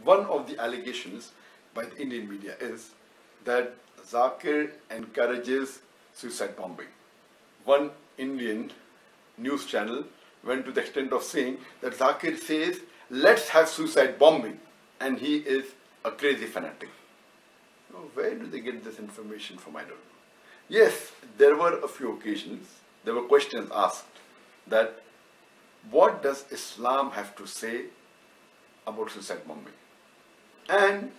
One of the allegations by the Indian media is that ZAKIR encourages suicide bombing. One Indian news channel went to the extent of saying that ZAKIR says, let's have suicide bombing, and he is a crazy fanatic. Now, where do they get this information from? I don't know. Yes, there were a few occasions, there were questions asked that what does Islam have to say about suicide bombing? And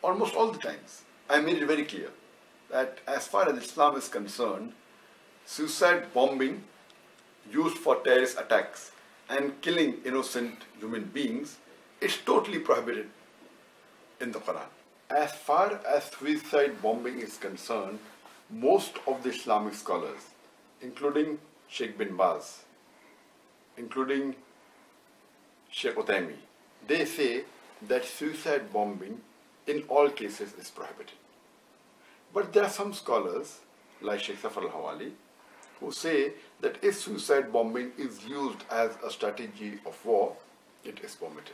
almost all the times, I made it very clear that as far as Islam is concerned, suicide bombing used for terrorist attacks and killing innocent human beings is totally prohibited in the Quran. As far as suicide bombing is concerned, most of the Islamic scholars, including Sheikh bin Baz, including Sheikh Uthaymeen, they say that suicide bombing in all cases is prohibited. But there are some scholars, like Sheikh Safar al-Hawali, who say that if suicide bombing is used as a strategy of war, it is permitted.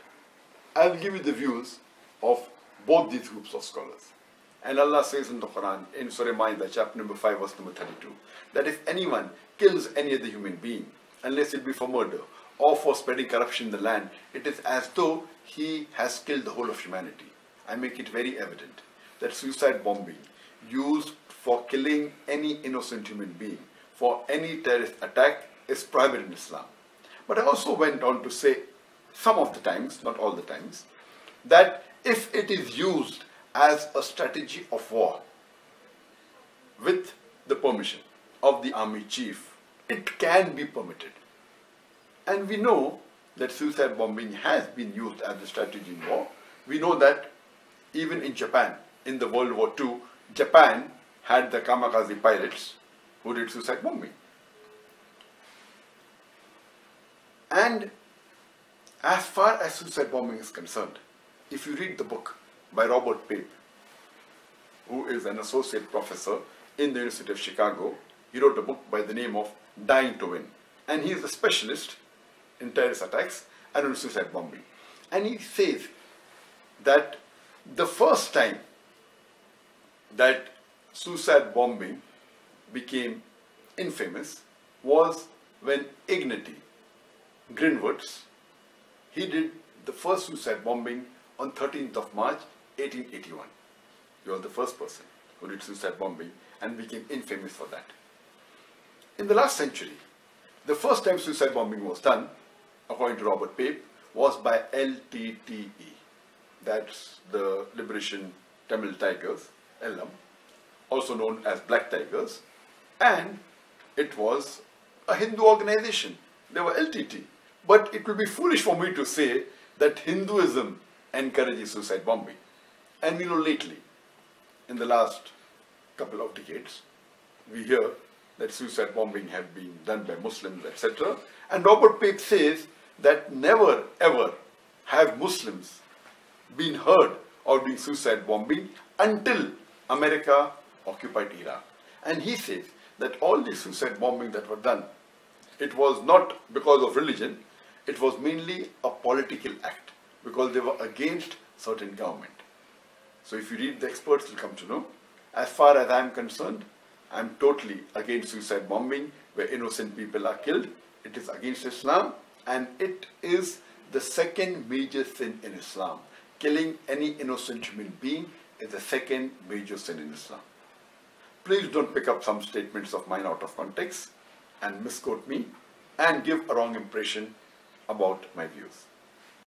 I will give you the views of both these groups of scholars. And Allah says in the Quran, in Surah Ma'idah, chapter number 5, verse number 32, that if anyone kills any other human being, unless it be for murder or for spreading corruption in the land, it is as though he has killed the whole of humanity. I make it very evident that suicide bombing used for killing any innocent human being for any terrorist attack is prohibited in Islam. But I also went on to say, some of the times, not all the times, that if it is used as a strategy of war with the permission of the army chief, it can be permitted. And we know that suicide bombing has been used as a strategy in war. We know that even in Japan, in the World War II, Japan had the kamikaze pilots who did suicide bombing. And as far as suicide bombing is concerned, if you read the book by Robert Pape, who is an associate professor in the University of Chicago, he wrote a book by the name of Dying to Win. And he is a specialist in terrorist attacks and on suicide bombing. And he says that the first time that suicide bombing became infamous was when Ignatius Greenwoods, he did the first suicide bombing on 13th of March 1881. He was the first person who did suicide bombing and became infamous for that. In the last century, the first time suicide bombing was done, according to Robert Pape, was by LTTE. That's the Liberation Tamil Tigers, LM, also known as Black Tigers. And it was a Hindu organization. They were LTT. But it will be foolish for me to say that Hinduism encourages suicide bombing. And we know lately, in the last couple of decades, we hear that suicide bombing have been done by Muslims, etc. And Robert Pape says that never ever have Muslims been heard of doing suicide bombing until America occupied Iraq. And he says that all the suicide bombing that were done, it was not because of religion, it was mainly a political act because they were against certain government. So if you read the experts, you'll come to know. As far as I'm concerned, I'm totally against suicide bombing where innocent people are killed. It is against Islam and it is the second major sin in Islam. Killing any innocent human being is the second major sin in Islam. Please don't pick up some statements of mine out of context and misquote me and give a wrong impression about my views.